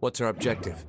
What's our objective?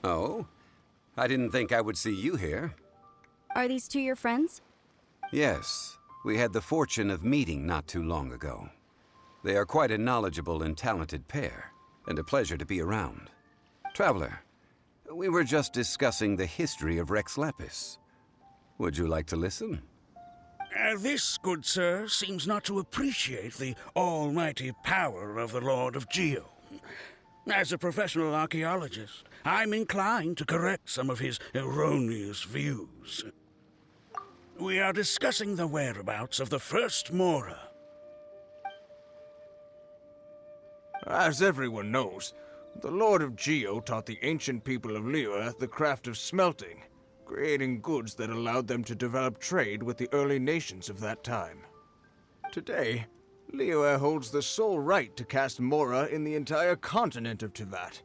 Oh? I didn't think I would see you here. Are these two your friends? Yes. We had the fortune of meeting not too long ago. They are quite a knowledgeable and talented pair, and a pleasure to be around. Traveler, we were just discussing the history of Rex Lapis. Would you like to listen? This, good sir, seems not to appreciate the almighty power of the Lord of Geo. As a professional archaeologist, I'm inclined to correct some of his erroneous views. We are discussing the whereabouts of the first Mora. As everyone knows, the Lord of Geo taught the ancient people of Liyue the craft of smelting, creating goods that allowed them to develop trade with the early nations of that time. Today, Liyue holds the sole right to cast Mora in the entire continent of Teyvat.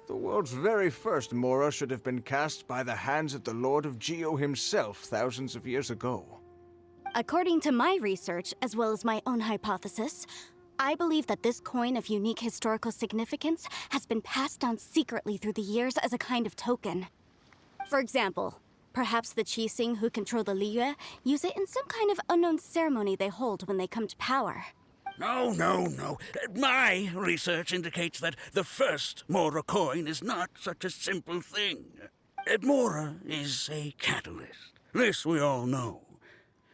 The world's very first Mora should have been cast by the hands of the Lord of Geo himself thousands of years ago. According to my research, as well as my own hypothesis, I believe that this coin of unique historical significance has been passed down secretly through the years as a kind of token. For example, perhaps the Qixing who control the Liyue use it in some kind of unknown ceremony they hold when they come to power. No. My research indicates that the first Mora coin is not such a simple thing. Mora is a catalyst. This we all know.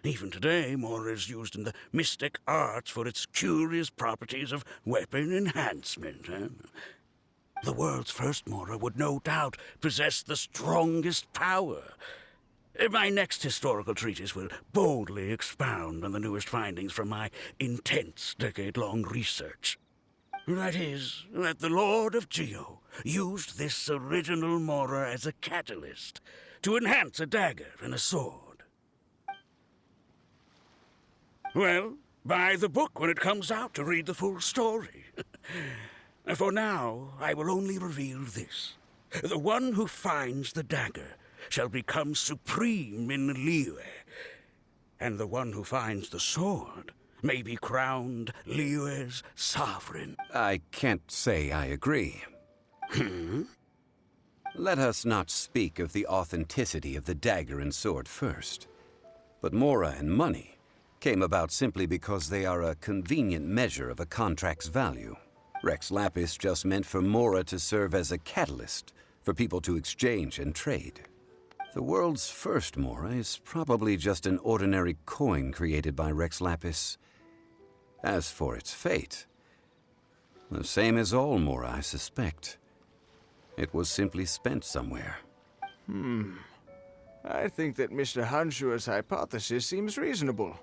Even today, Mora is used in the mystic arts for its curious properties of weapon enhancement. The world's first Mora would no doubt possess the strongest power. My next historical treatise will boldly expound on the newest findings from my intense decade-long research. That is, that the Lord of Geo used this original Mora as a catalyst to enhance a dagger and a sword. Well, buy the book when it comes out to read the full story. For now, I will only reveal this. The one who finds the dagger shall become supreme in Liyue, and the one who finds the sword may be crowned Liyue's sovereign. I can't say I agree. Let us not speak of the authenticity of the dagger and sword first. But Mora and money came about simply because they are a convenient measure of a contract's value. Rex Lapis just meant for Mora to serve as a catalyst for people to exchange and trade. The world's first Mora is probably just an ordinary coin created by Rex Lapis. As for its fate, the same as all Mora, I suspect. It was simply spent somewhere. I think that Mr. Hanshua's hypothesis seems reasonable.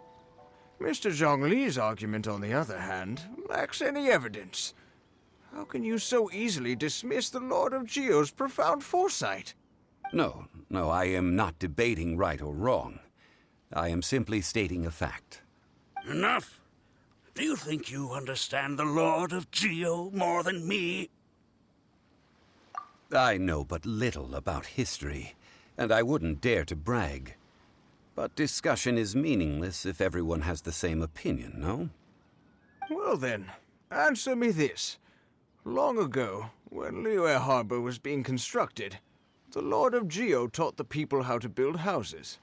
Mr. Zhongli's argument, on the other hand, lacks any evidence. How can you so easily dismiss the Lord of Geo's profound foresight? No, I am not debating right or wrong. I am simply stating a fact. Enough! Do you think you understand the Lord of Geo more than me? I know but little about history, and I wouldn't dare to brag. But discussion is meaningless if everyone has the same opinion, no? Well then, answer me this. Long ago, when Liyue Harbor was being constructed, the Lord of Geo taught the people how to build houses.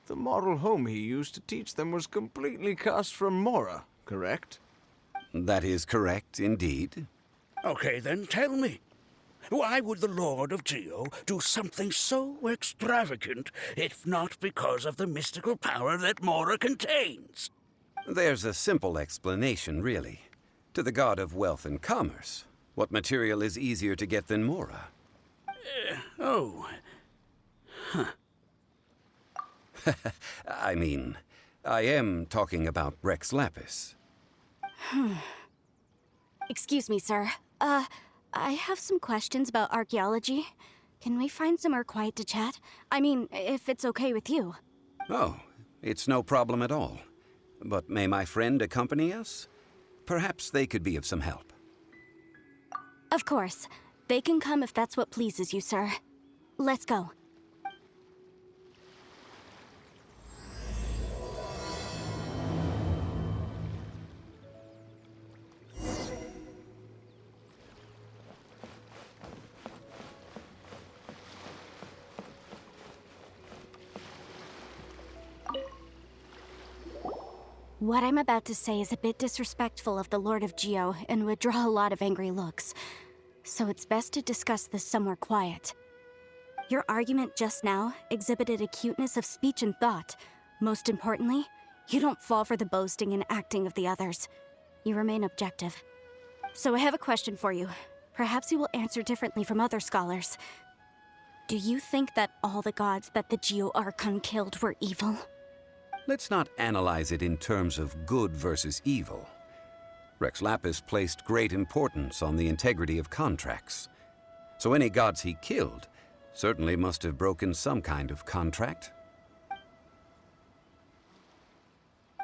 The model home he used to teach them was completely cast from Mora, correct? That is correct, indeed. Okay, then tell me. Why would the Lord of Geo do something so extravagant, if not because of the mystical power that Mora contains? There's a simple explanation, really. To the god of wealth and commerce, what material is easier to get than Mora? I mean, I am talking about Rex Lapis. Excuse me, sir. I have some questions about archaeology. Can we find somewhere quiet to chat? I mean, if it's okay with you. Oh, it's no problem at all. But may my friend accompany us? Perhaps they could be of some help. Of course. They can come if that's what pleases you, sir. Let's go. What I'm about to say is a bit disrespectful of the Lord of Geo and would draw a lot of angry looks. So it's best to discuss this somewhere quiet. Your argument just now exhibited acuteness of speech and thought. Most importantly, you don't fall for the boasting and acting of the others. You remain objective. So I have a question for you. Perhaps you will answer differently from other scholars. Do you think that all the gods that the Geo Archon killed were evil? Let's not analyze it in terms of good versus evil. Rex Lapis placed great importance on the integrity of contracts. So any gods he killed certainly must have broken some kind of contract.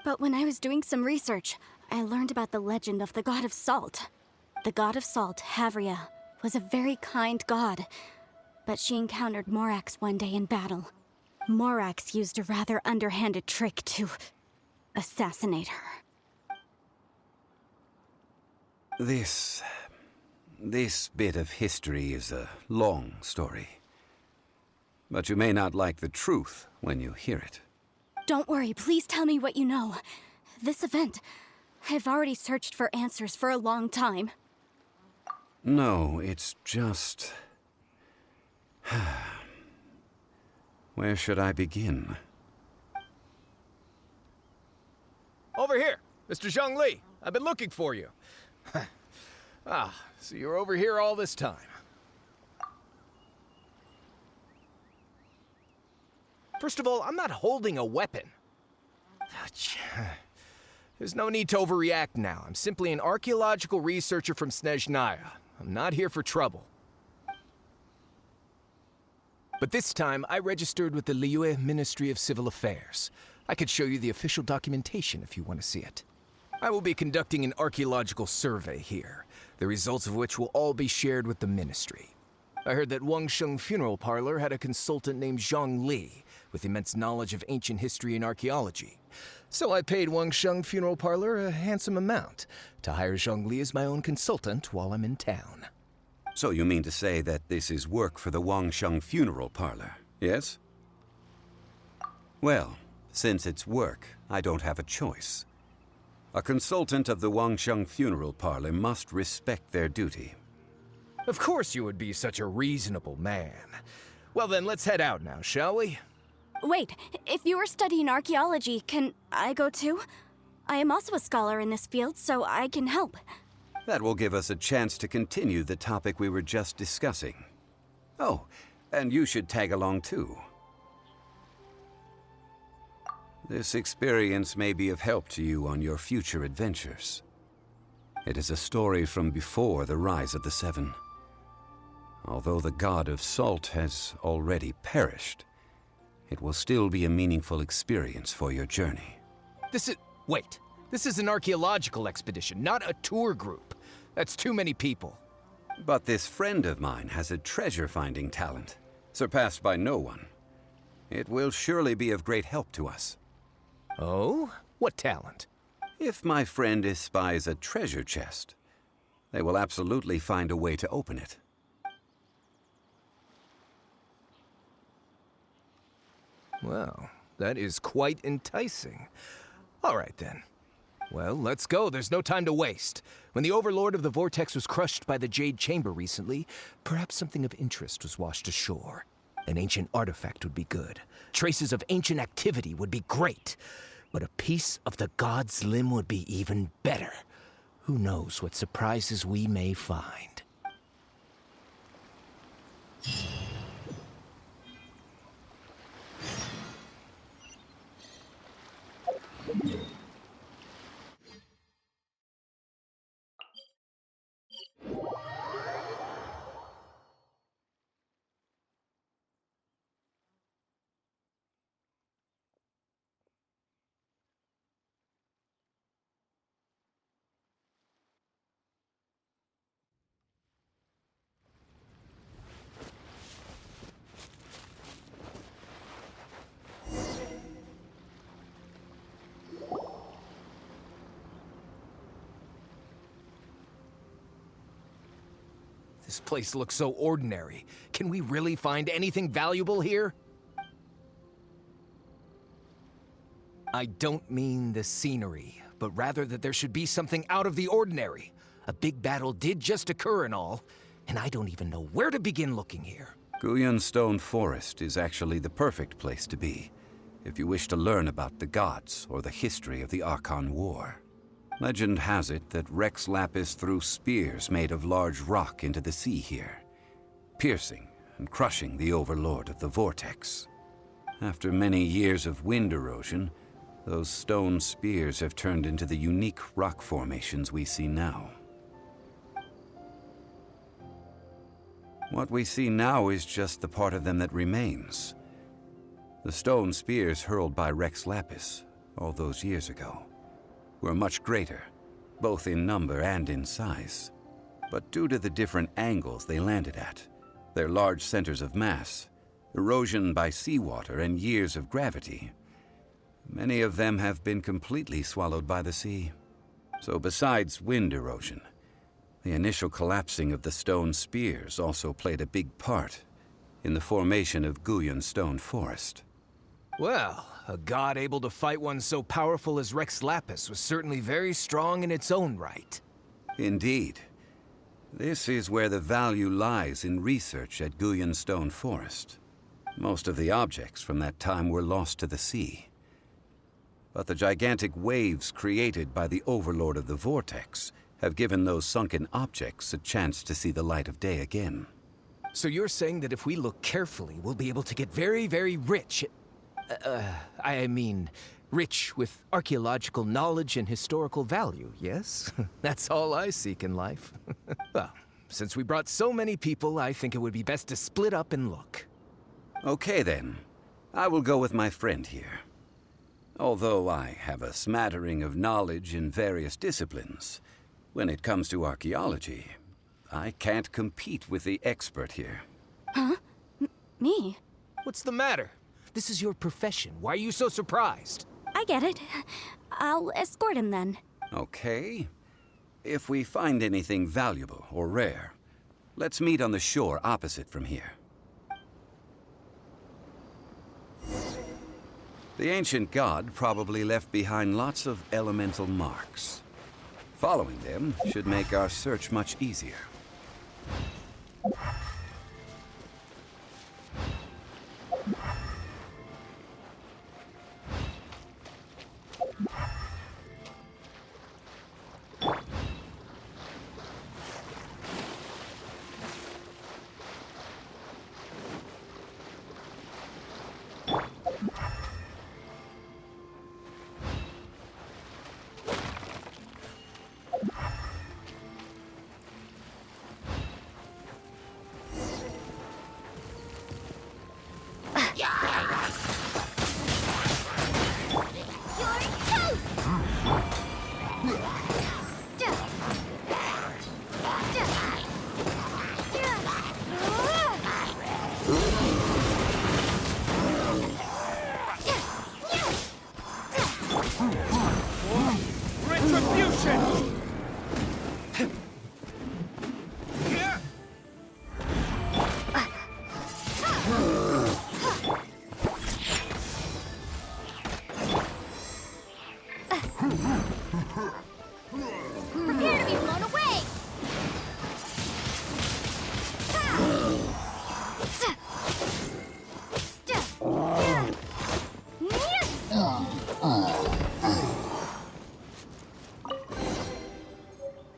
But when I was doing some research, I learned about the legend of the god of salt. The god of salt, Havria, was a very kind god, but she encountered Morax one day in battle. Morax used a rather underhanded trick to assassinate her. This bit of history is a long story. But you may not like the truth when you hear it. Don't worry, please tell me what you know. This event, I've already searched for answers for a long time. No, it's just... Where should I begin? Over here, Mr. Zhongli. I've been looking for you. So you're over here all this time. First of all, I'm not holding a weapon. There's no need to overreact now. I'm simply an archaeological researcher from Snezhnaya. I'm not here for trouble. But this time, I registered with the Liyue Ministry of Civil Affairs. I could show you the official documentation if you want to see it. I will be conducting an archaeological survey here, the results of which will all be shared with the ministry. I heard that Wangsheng Funeral Parlor had a consultant named Zhongli, with immense knowledge of ancient history and archaeology. So I paid Wangsheng Funeral Parlor a handsome amount to hire Zhongli as my own consultant while I'm in town. So you mean to say that this is work for the Wangsheng Funeral Parlor, yes? Well, since it's work, I don't have a choice. A consultant of the Wangsheng Funeral Parlor must respect their duty. Of course you would be such a reasonable man. Well then, let's head out now, shall we? Wait, if you are studying archaeology, can I go too? I am also a scholar in this field, so I can help. That will give us a chance to continue the topic we were just discussing. Oh, and you should tag along too. This experience may be of help to you on your future adventures. It is a story from before the rise of the Seven. Although the god of salt has already perished, it will still be a meaningful experience for your journey. Wait. This is an archaeological expedition, not a tour group. That's too many people. But this friend of mine has a treasure-finding talent, surpassed by no one. It will surely be of great help to us. Oh? What talent? If my friend espies a treasure chest, they will absolutely find a way to open it. Well, that is quite enticing. All right, then. Well, let's go. There's no time to waste. When the Overlord of the Vortex was crushed by the Jade Chamber recently, perhaps something of interest was washed ashore. An ancient artifact would be good. Traces of ancient activity would be great. But a piece of the god's limb would be even better. Who knows what surprises we may find. This place looks so ordinary. Can we really find anything valuable here? I don't mean the scenery, but rather that there should be something out of the ordinary. A big battle did just occur and all, and I don't even know where to begin looking here. Guyan Stone Forest is actually the perfect place to be, if you wish to learn about the gods or the history of the Archon War. Legend has it that Rex Lapis threw spears made of large rock into the sea here, piercing and crushing the Overlord of the Vortex. After many years of wind erosion, those stone spears have turned into the unique rock formations we see now. What we see now is just the part of them that remains. The stone spears hurled by Rex Lapis all those years ago were much greater, both in number and in size. But due to the different angles they landed at, their large centers of mass, erosion by seawater, and years of gravity, many of them have been completely swallowed by the sea. So besides wind erosion, the initial collapsing of the stone spears also played a big part in the formation of Guyan Stone Forest. Well, a god able to fight one so powerful as Rex Lapis was certainly very strong in its own right. Indeed. This is where the value lies in research at Guyan Stone Forest. Most of the objects from that time were lost to the sea. But the gigantic waves created by the Overlord of the Vortex have given those sunken objects a chance to see the light of day again. So you're saying that if we look carefully, we'll be able to get very, very rich. I mean, rich with archaeological knowledge and historical value, yes? That's all I seek in life. Well, since we brought so many people, I think it would be best to split up and look. Okay then. I will go with my friend here. Although I have a smattering of knowledge in various disciplines, when it comes to archaeology, I can't compete with the expert here. Huh? Me? What's the matter? This is your profession. Why are you so surprised? I get it. I'll escort him then. Okay. If we find anything valuable or rare, let's meet on the shore opposite from here. The ancient god probably left behind lots of elemental marks. Following them should make our search much easier. Prepare to be blown away!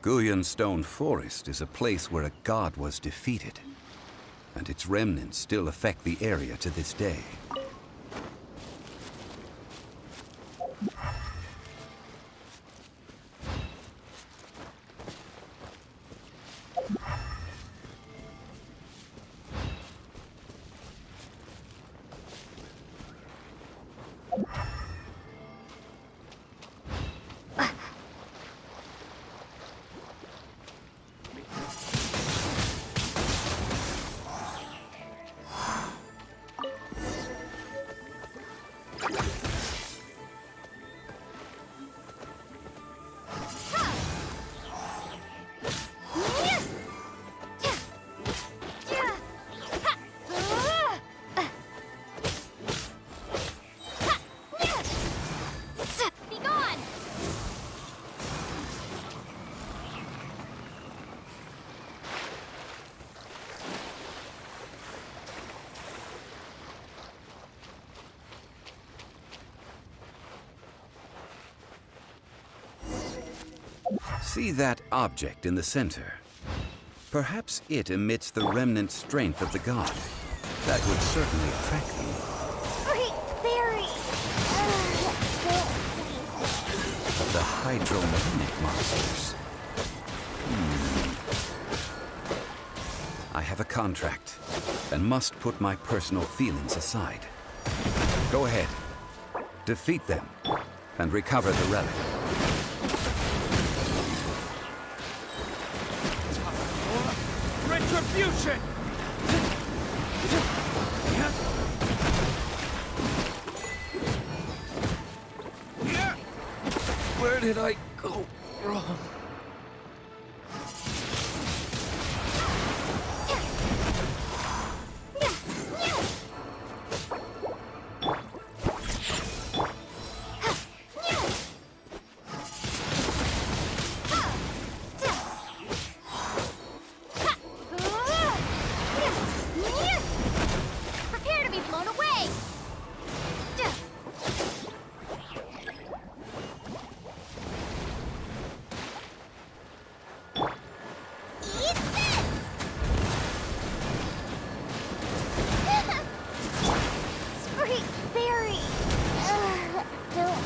Guyan Stone Forest is a place where a god was defeated, and its remnants still affect the area to this day. See that object in the center? Perhaps it emits the remnant strength of the god. That would certainly attract them. Great fairy! The hydromarinic monsters. I have a contract and must put my personal feelings aside. Go ahead. Defeat them and recover the relic. Retribution! Where did I go wrong? Prepare to be blown away! Eat this! Sweet fairy! Don't...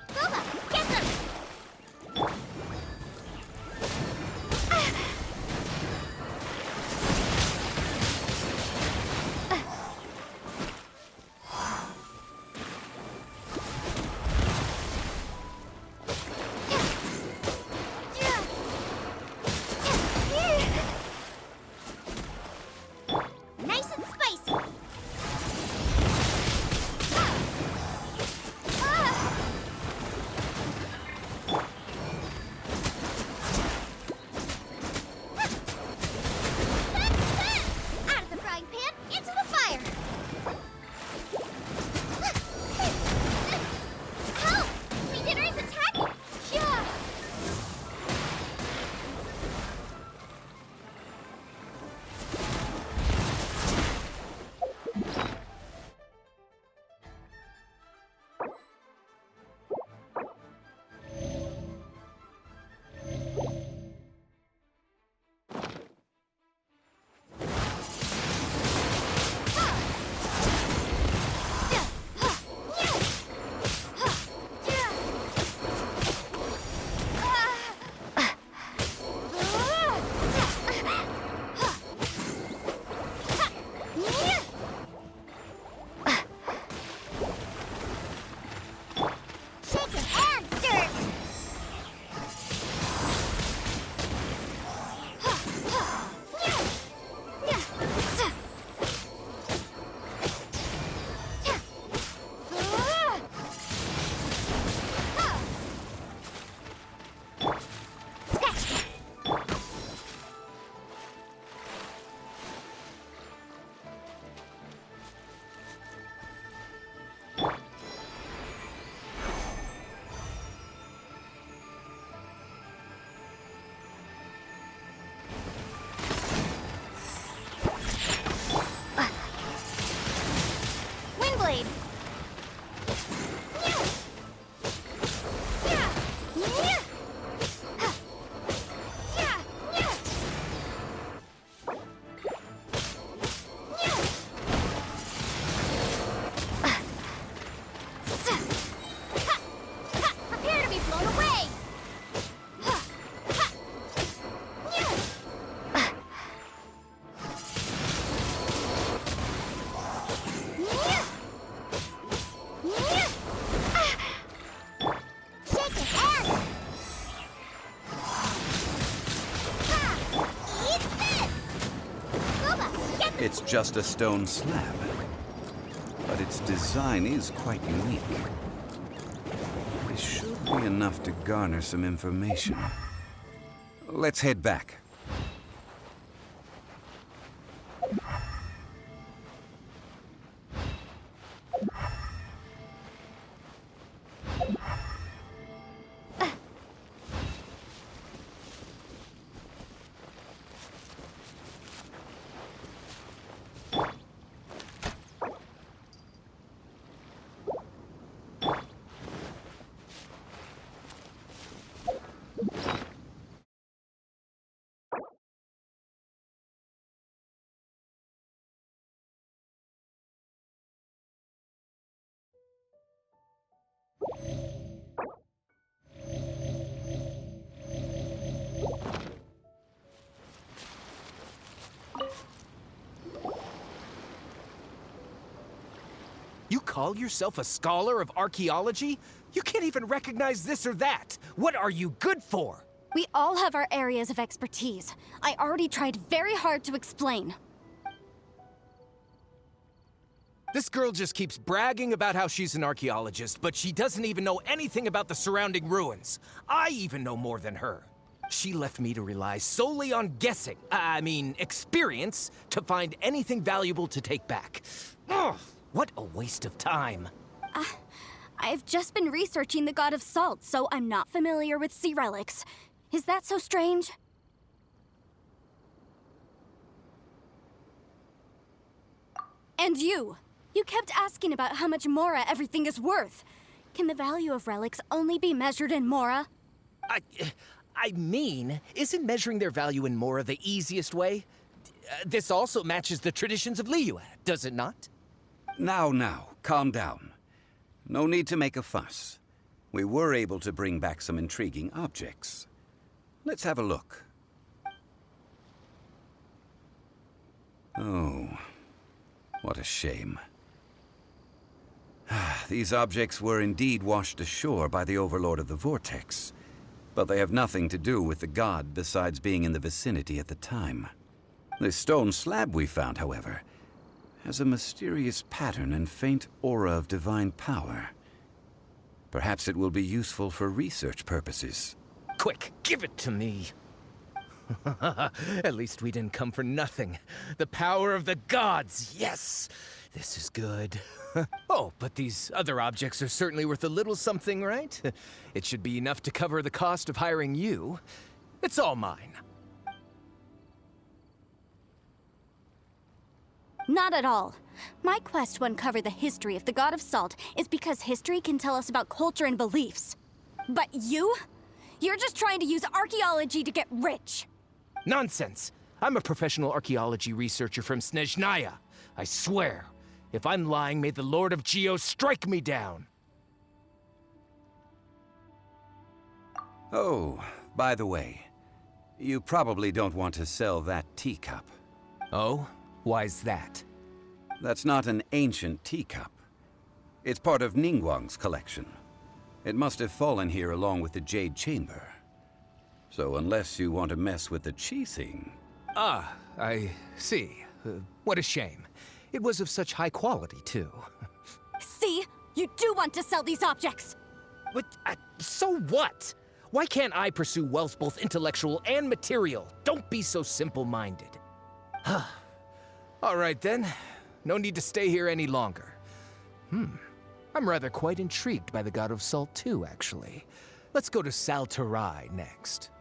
Booba, get them! Nice and spicy! Out of the frying pan, into the fire! Help! Beginner is attacking! Yeah! Shake it and stir it! Windblade! Prepare to be blown away! Shake it and... Eat this! Booba, get the... It's just a stone slab, but its design is quite unique. This should be enough to garner some information. Let's head back. You call yourself a scholar of archaeology? You can't even recognize this or that. What are you good for? We all have our areas of expertise. I already tried very hard to explain. This girl just keeps bragging about how she's an archaeologist, but she doesn't even know anything about the surrounding ruins. I even know more than her. She left me to rely solely on guessing, experience, to find anything valuable to take back. Ugh, what a waste of time. I've just been researching the God of Salt, so I'm not familiar with sea relics. Is that so strange? And you! You kept asking about how much Mora everything is worth. Can the value of relics only be measured in Mora? Isn't measuring their value in Mora the easiest way? This also matches the traditions of Liyue, does it not? Now, calm down. No need to make a fuss. We were able to bring back some intriguing objects. Let's have a look. Oh, what a shame. These objects were indeed washed ashore by the Overlord of the Vortex, but they have nothing to do with the god besides being in the vicinity at the time. This stone slab we found, however, has a mysterious pattern and faint aura of divine power. Perhaps it will be useful for research purposes. Quick, give it to me. At least we didn't come for nothing. The power of the gods, yes! This is good. Oh, but these other objects are certainly worth a little something, right? It should be enough to cover the cost of hiring you. It's all mine. Not at all. My quest to uncover the history of the God of Salt is because history can tell us about culture and beliefs. But you? You're just trying to use archaeology to get rich. Nonsense! I'm a professional archaeology researcher from Snezhnaya. I swear, if I'm lying, may the Lord of Geo strike me down. Oh, by the way, you probably don't want to sell that teacup. Oh? Why's that? That's not an ancient teacup. It's part of Ningguang's collection. It must have fallen here along with the Jade Chamber. So unless you want to mess with the Qixing... Ah, I see. What a shame. It was of such high quality, too. See? You do want to sell these objects! But, so what? Why can't I pursue wealth both intellectual and material? Don't be so simple-minded. All right, then. No need to stay here any longer. I'm rather quite intrigued by the God of Salt, too, actually. Let's go to Saltarai next.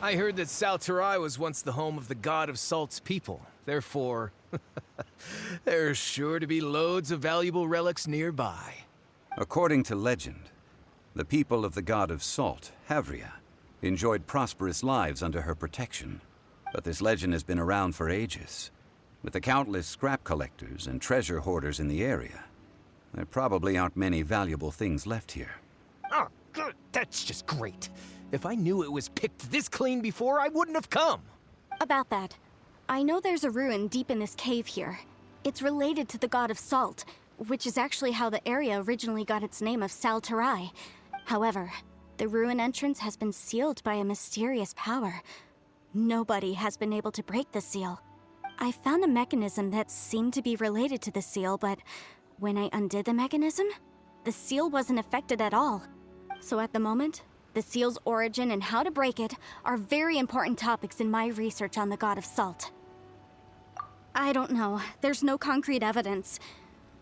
I heard that Saltarai was once the home of the God of Salt's people. Therefore, there's sure to be loads of valuable relics nearby. According to legend, the people of the God of Salt, Havria, enjoyed prosperous lives under her protection. But this legend has been around for ages. With the countless scrap collectors and treasure hoarders in the area, there probably aren't many valuable things left here. Oh, good. That's just great. If I knew it was picked this clean before, I wouldn't have come. About that, I know there's a ruin deep in this cave here. It's related to the god of salt, which is actually how the area originally got its name of Sal Tarai. However, the ruin entrance has been sealed by a mysterious power. Nobody has been able to break the seal. I found a mechanism that seemed to be related to the seal, but when I undid the mechanism, the seal wasn't affected at all. So at the moment, the seal's origin and how to break it are very important topics in my research on the god of salt. I don't know, there's no concrete evidence,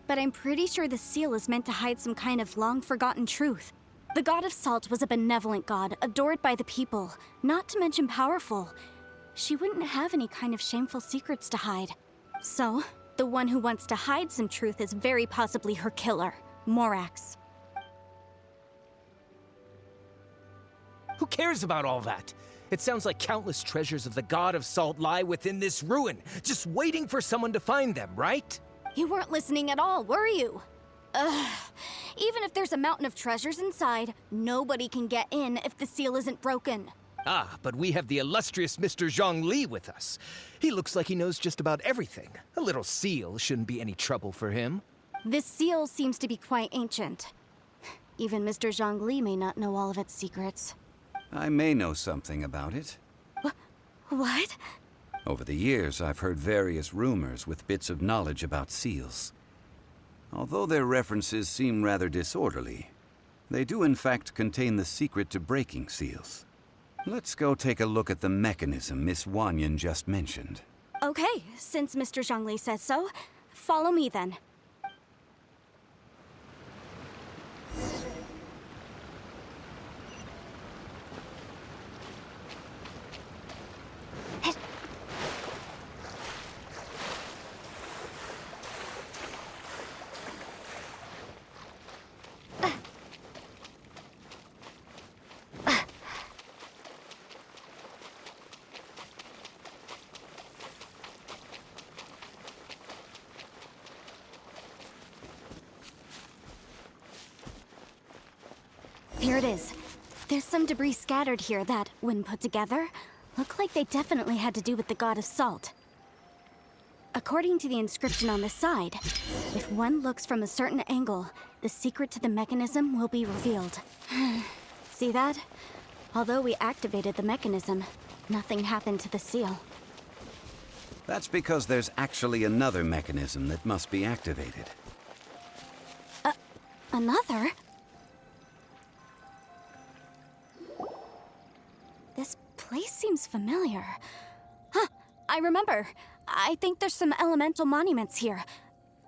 but I'm pretty sure the seal is meant to hide some kind of long-forgotten truth. The god of salt was a benevolent god, adored by the people, not to mention powerful. She wouldn't have any kind of shameful secrets to hide. So, the one who wants to hide some truth is very possibly her killer, Morax. Who cares about all that? It sounds like countless treasures of the god of salt lie within this ruin, just waiting for someone to find them, right? You weren't listening at all, were you? Ugh. Even if there's a mountain of treasures inside, nobody can get in if the seal isn't broken. Ah, but we have the illustrious Mr. Zhongli with us. He looks like he knows just about everything. A little seal shouldn't be any trouble for him. This seal seems to be quite ancient. Even Mr. Zhongli may not know all of its secrets. I may know something about it. What? Over the years, I've heard various rumors with bits of knowledge about seals. Although their references seem rather disorderly, they do in fact contain the secret to breaking seals. Let's go take a look at the mechanism Miss Wanyan just mentioned. Okay, since Mr. Zhongli says so, follow me then. Here it is. There's some debris scattered here that, when put together, look like they definitely had to do with the god of salt. According to the inscription on the side, if one looks from a certain angle, the secret to the mechanism will be revealed. See that? Although we activated the mechanism, nothing happened to the seal. That's because there's actually another mechanism that must be activated. Another? This place seems familiar. Huh, I remember. I think there's some elemental monuments here.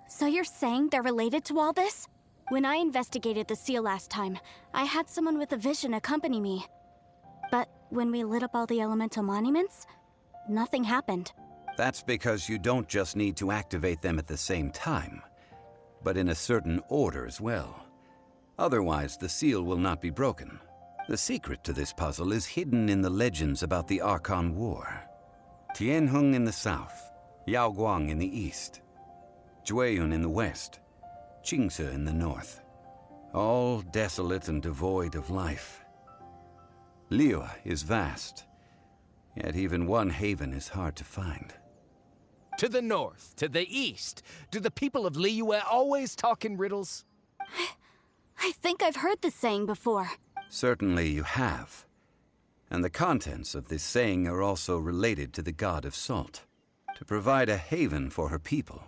So you're saying they're related to all this? When I investigated the seal last time, I had someone with a vision accompany me. But when we lit up all the elemental monuments, nothing happened. That's because you don't just need to activate them at the same time, but in a certain order as well. Otherwise, the seal will not be broken. The secret to this puzzle is hidden in the legends about the Archon War. Tianheng in the south, Yaoguang in the east, Jueyun in the west, Qingce in the north. All desolate and devoid of life. Liyue is vast, yet even one haven is hard to find. To the north, to the east. Do the people of Liyue always talk in riddles? I think I've heard this saying before. Certainly you have. And the contents of this saying are also related to the god of salt. To provide a haven for her people,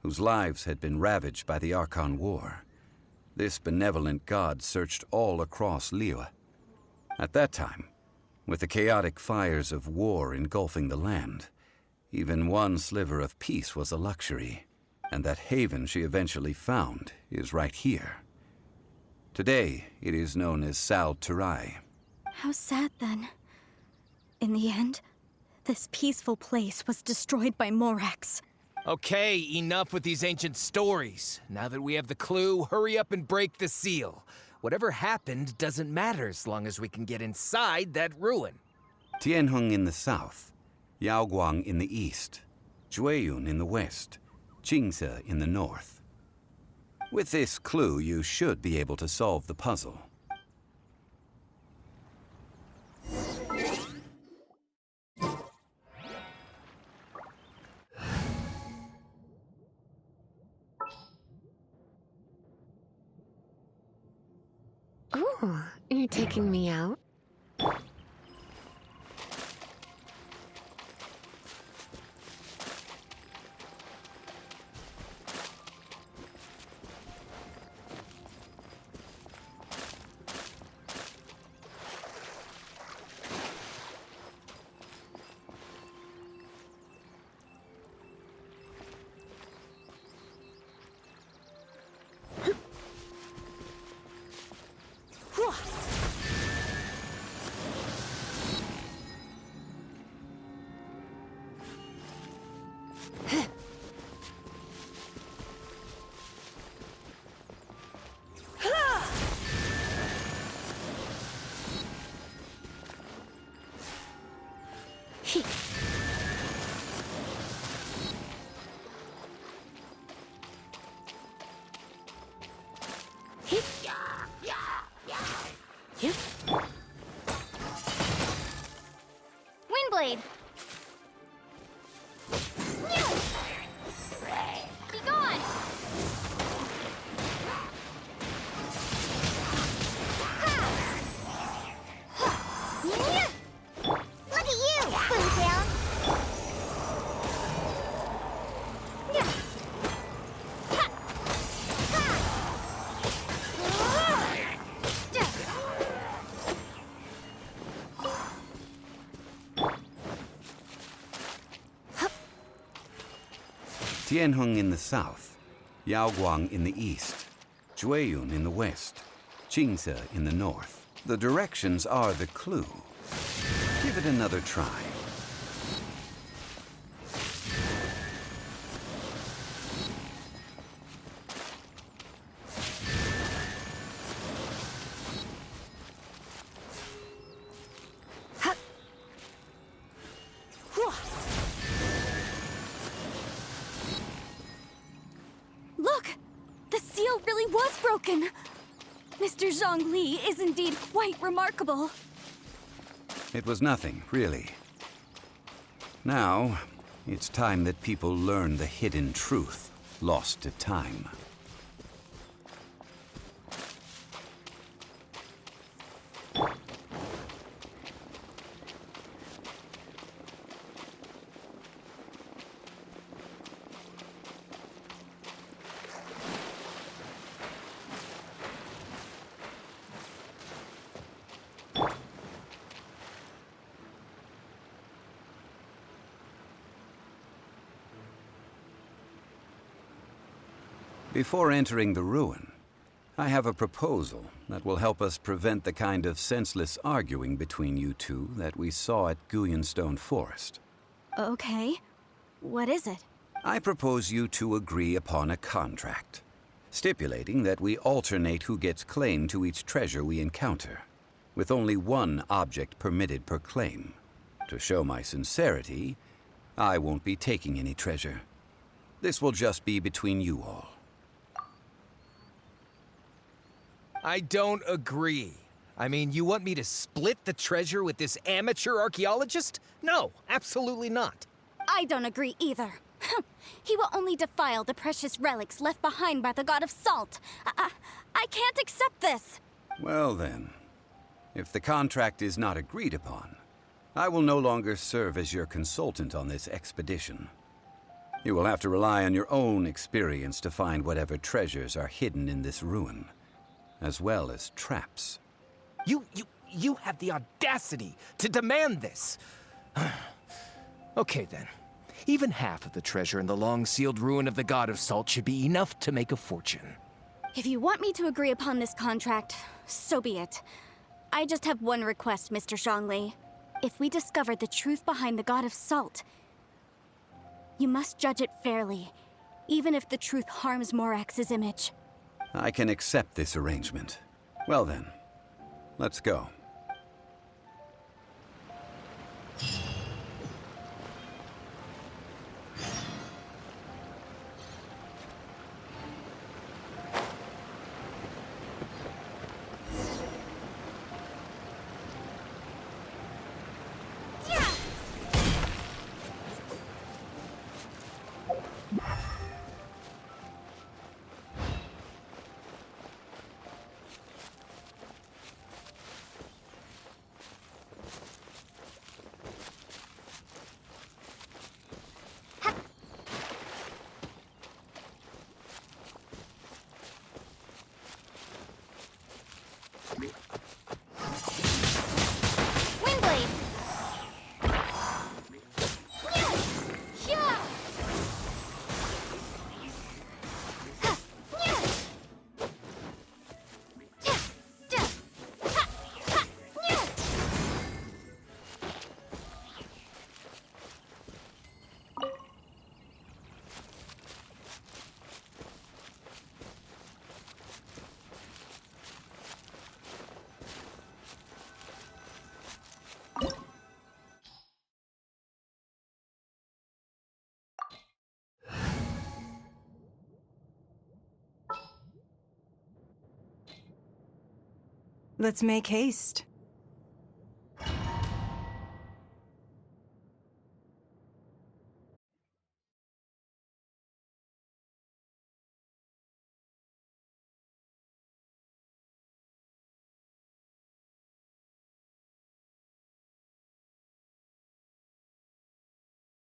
whose lives had been ravaged by the Archon War, this benevolent god searched all across Liyue. At that time, with the chaotic fires of war engulfing the land, even one sliver of peace was a luxury, and that haven she eventually found is right here. Today, it is known as Sal Tarai. How sad, then. In the end, this peaceful place was destroyed by Morax. Okay, enough with these ancient stories. Now that we have the clue, hurry up and break the seal. Whatever happened doesn't matter as long as we can get inside that ruin. Tianheng in the south, Yaoguang in the east, Jueyun in the west, Qingse in the north. With this clue, you should be able to solve the puzzle. Ooh, you're taking me out? Windblade! Be gone! Look at you! Put it down! Tianheng in the south, Yaoguang in the east, Jueyun in the west, Qingse in the north. The directions are the clue. Give it another try. Look! The seal really was broken! Mr. Zhongli is indeed quite remarkable. It was nothing, really. Now, it's time that people learn the hidden truth lost to time. Before entering the ruin, I have a proposal that will help us prevent the kind of senseless arguing between you two that we saw at Guyonstone Forest. Okay. What is it? I propose you two agree upon a contract, stipulating that we alternate who gets claim to each treasure we encounter, with only one object permitted per claim. To show my sincerity, I won't be taking any treasure. This will just be between you all. I don't agree. I mean, you want me to split the treasure with this amateur archaeologist? No, absolutely not. I don't agree either. He will only defile the precious relics left behind by the god of salt. I can't accept this. Well then, if the contract is not agreed upon, I will no longer serve as your consultant on this expedition. You will have to rely on your own experience to find whatever treasures are hidden in this ruin, as well as traps. You have the audacity to demand this. Okay then. Even half of the treasure in the long-sealed ruin of the God of Salt should be enough to make a fortune. If you want me to agree upon this contract, so be it. I just have one request, Mr. Zhongli. If we discover the truth behind the God of Salt, you must judge it fairly, even if the truth harms Morax's image. I can accept this arrangement. Well then, let's go. Windblade! Let's make haste.